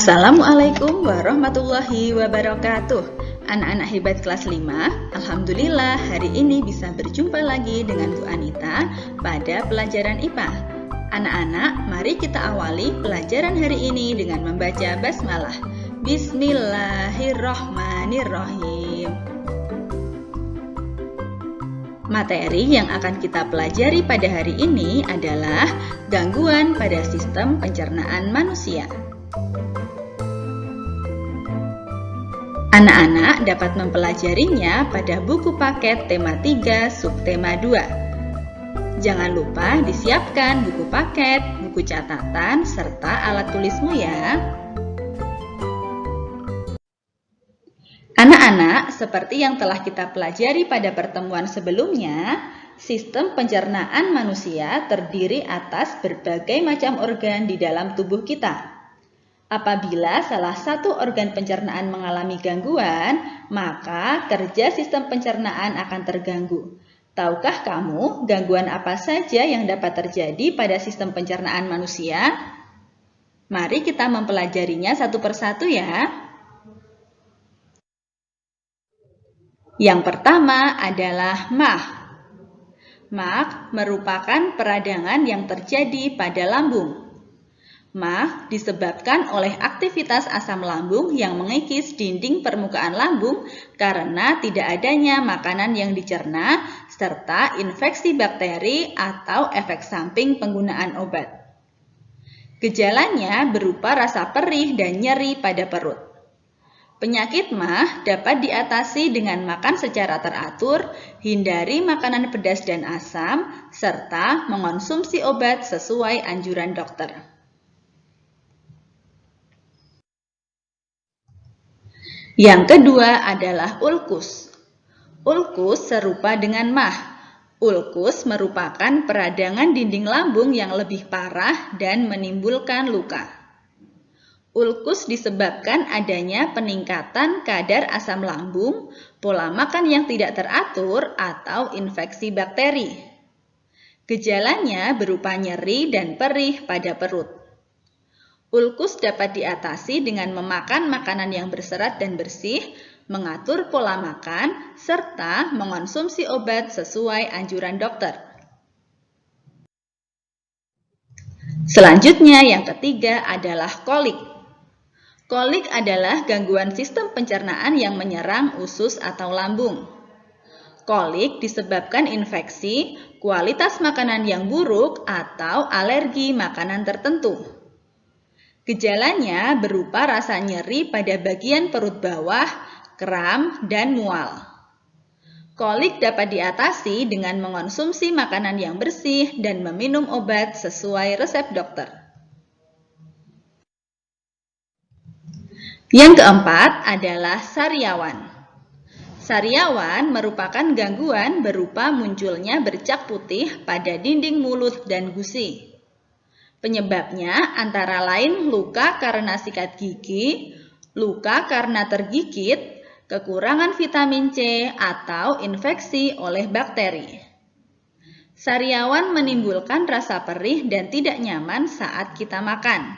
Assalamualaikum warahmatullahi wabarakatuh. Anak-anak hebat kelas 5, Alhamdulillah hari ini bisa berjumpa lagi dengan Bu Anita pada pelajaran IPA. Anak-anak, mari kita awali pelajaran hari ini dengan membaca basmalah. Bismillahirrohmanirrohim. Materi yang akan kita pelajari pada hari ini adalah gangguan pada sistem pencernaan manusia. Anak-anak dapat mempelajarinya pada buku paket tema 3 subtema 2. Jangan lupa disiapkan buku paket, buku catatan, serta alat tulismu ya. Anak-anak, seperti yang telah kita pelajari pada pertemuan sebelumnya, sistem pencernaan manusia terdiri atas berbagai macam organ di dalam tubuh kita. Apabila salah satu organ pencernaan mengalami gangguan, maka kerja sistem pencernaan akan terganggu. Tahukah kamu gangguan apa saja yang dapat terjadi pada sistem pencernaan manusia? Mari kita mempelajarinya satu persatu ya. Yang pertama adalah MAG. MAG merupakan peradangan yang terjadi pada lambung. MAG disebabkan oleh aktivitas asam lambung yang mengikis dinding permukaan lambung karena tidak adanya makanan yang dicerna serta infeksi bakteri atau efek samping penggunaan obat. Gejalanya berupa rasa perih dan nyeri pada perut. Penyakit MAG dapat diatasi dengan makan secara teratur, hindari makanan pedas dan asam, serta mengonsumsi obat sesuai anjuran dokter. Yang kedua adalah ulkus. Ulkus serupa dengan MAG. Ulkus merupakan peradangan dinding lambung yang lebih parah dan menimbulkan luka. Ulkus disebabkan adanya peningkatan kadar asam lambung, pola makan yang tidak teratur, atau infeksi bakteri. Gejalanya berupa nyeri dan perih pada perut. Ulkus dapat diatasi dengan memakan makanan yang berserat dan bersih, mengatur pola makan, serta mengonsumsi obat sesuai anjuran dokter. Selanjutnya yang ketiga adalah kolik. Kolik adalah gangguan sistem pencernaan yang menyerang usus atau lambung. Kolik disebabkan infeksi, kualitas makanan yang buruk, atau alergi makanan tertentu. Gejalanya berupa rasa nyeri pada bagian perut bawah, kram, dan mual. Kolik dapat diatasi dengan mengonsumsi makanan yang bersih dan meminum obat sesuai resep dokter. Yang keempat adalah sariawan. Sariawan merupakan gangguan berupa munculnya bercak putih pada dinding mulut dan gusi. Penyebabnya antara lain luka karena sikat gigi, luka karena tergigit, kekurangan vitamin C, atau infeksi oleh bakteri. Sariawan menimbulkan rasa perih dan tidak nyaman saat kita makan.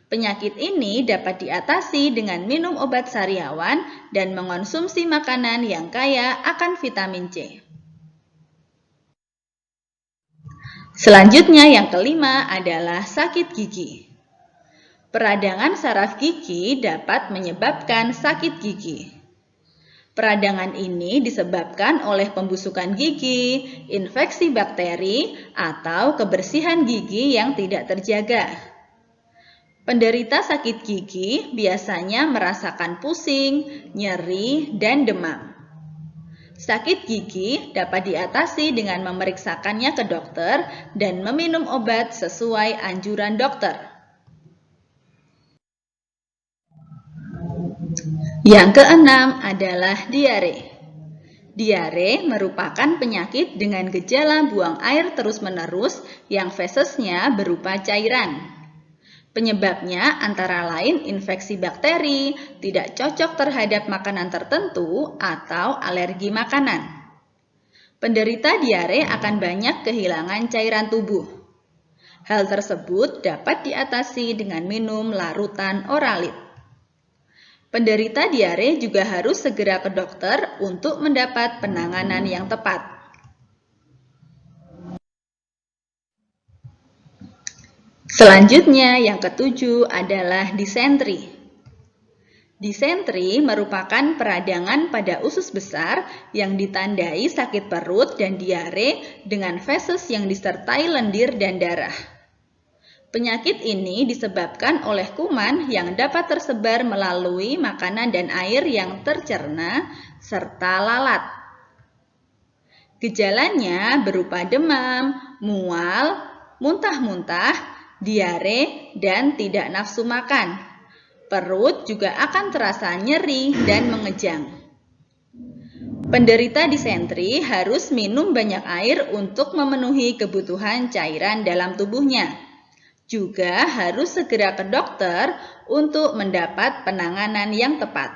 Penyakit ini dapat diatasi dengan minum obat sariawan dan mengonsumsi makanan yang kaya akan vitamin C. Selanjutnya yang kelima adalah sakit gigi. Peradangan saraf gigi dapat menyebabkan sakit gigi. Peradangan ini disebabkan oleh pembusukan gigi, infeksi bakteri, atau kebersihan gigi yang tidak terjaga. Penderita sakit gigi biasanya merasakan pusing, nyeri, dan demam. Sakit gigi dapat diatasi dengan memeriksakannya ke dokter dan meminum obat sesuai anjuran dokter. Yang keenam adalah diare. Diare merupakan penyakit dengan gejala buang air terus-menerus yang fesesnya berupa cairan. Penyebabnya antara lain infeksi bakteri, tidak cocok terhadap makanan tertentu, atau alergi makanan. Penderita diare akan banyak kehilangan cairan tubuh. Hal tersebut dapat diatasi dengan minum larutan Oralit. Penderita diare juga harus segera ke dokter untuk mendapat penanganan yang tepat. Selanjutnya, yang ketujuh adalah disentri. Disentri merupakan peradangan pada usus besar yang ditandai sakit perut dan diare dengan feses yang disertai lendir dan darah. Penyakit ini disebabkan oleh kuman yang dapat tersebar melalui makanan dan air yang tercerna serta lalat. Gejalanya berupa demam, mual, muntah-muntah, diare, dan tidak nafsu makan. Perut juga akan terasa nyeri dan mengejang. Penderita disentri harus minum banyak air untuk memenuhi kebutuhan cairan dalam tubuhnya. Juga harus segera ke dokter untuk mendapat penanganan yang tepat.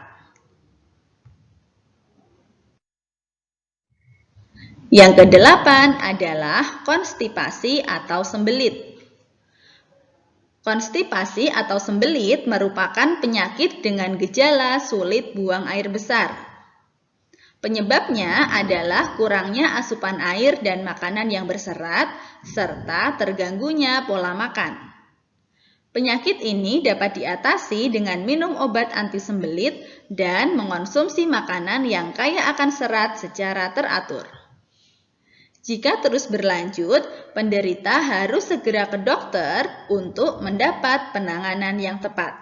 Yang kedelapan adalah konstipasi atau sembelit. Konstipasi atau sembelit merupakan penyakit dengan gejala sulit buang air besar. Penyebabnya adalah kurangnya asupan air dan makanan yang berserat, serta terganggunya pola makan. Penyakit ini dapat diatasi dengan minum obat anti sembelit dan mengonsumsi makanan yang kaya akan serat secara teratur. Jika terus berlanjut, penderita harus segera ke dokter untuk mendapat penanganan yang tepat.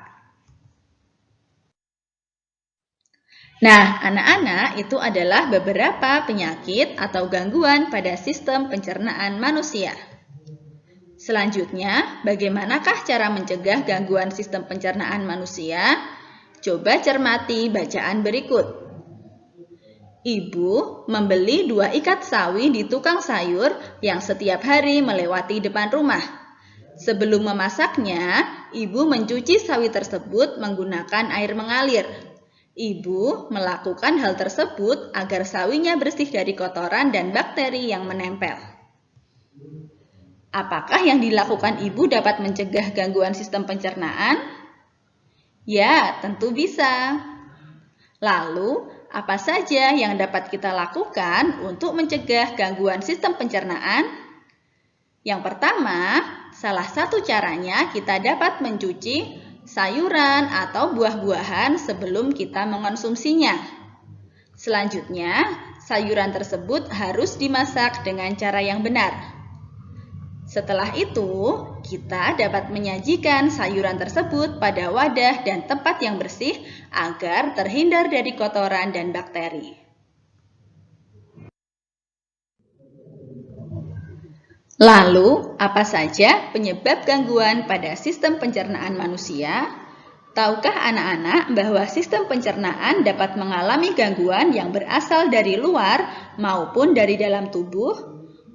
Nah, anak-anak, itu adalah beberapa penyakit atau gangguan pada sistem pencernaan manusia. Selanjutnya, bagaimanakah cara mencegah gangguan sistem pencernaan manusia? Coba cermati bacaan berikut. Ibu membeli 2 ikat sawi di tukang sayur yang setiap hari melewati depan rumah. Sebelum memasaknya, ibu mencuci sawi tersebut menggunakan air mengalir. Ibu melakukan hal tersebut agar sawinya bersih dari kotoran dan bakteri yang menempel. Apakah yang dilakukan ibu dapat mencegah gangguan sistem pencernaan? Ya, tentu bisa. Lalu, apa saja yang dapat kita lakukan untuk mencegah gangguan sistem pencernaan? Yang pertama, salah satu caranya kita dapat mencuci sayuran atau buah-buahan sebelum kita mengonsumsinya. Selanjutnya, sayuran tersebut harus dimasak dengan cara yang benar. Setelah itu, kita dapat menyajikan sayuran tersebut pada wadah dan tempat yang bersih agar terhindar dari kotoran dan bakteri. Lalu, apa saja penyebab gangguan pada sistem pencernaan manusia? Tahukah anak-anak bahwa sistem pencernaan dapat mengalami gangguan yang berasal dari luar maupun dari dalam tubuh?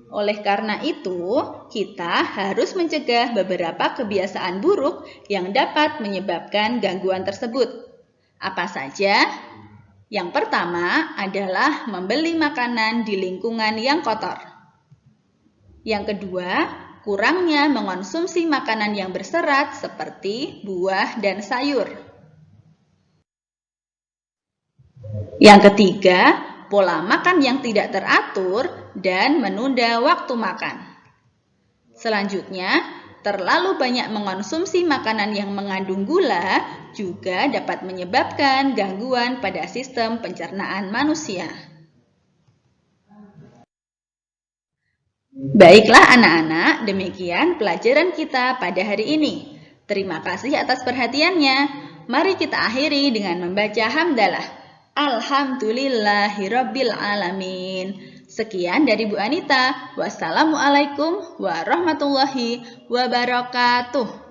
Oleh karena itu, kita harus mencegah beberapa kebiasaan buruk yang dapat menyebabkan gangguan tersebut. Apa saja? Yang pertama adalah membeli makanan di lingkungan yang kotor. Yang kedua, kurangnya mengonsumsi makanan yang berserat seperti buah dan sayur. Yang ketiga, pola makan yang tidak teratur dan menunda waktu makan. Selanjutnya, terlalu banyak mengonsumsi makanan yang mengandung gula juga dapat menyebabkan gangguan pada sistem pencernaan manusia. Baiklah anak-anak, demikian pelajaran kita pada hari ini. Terima kasih atas perhatiannya. Mari kita akhiri dengan membaca hamdalah. Alhamdulillahirabbil alamin. Sekian dari Bu Anita. Wassalamualaikum warahmatullahi wabarakatuh.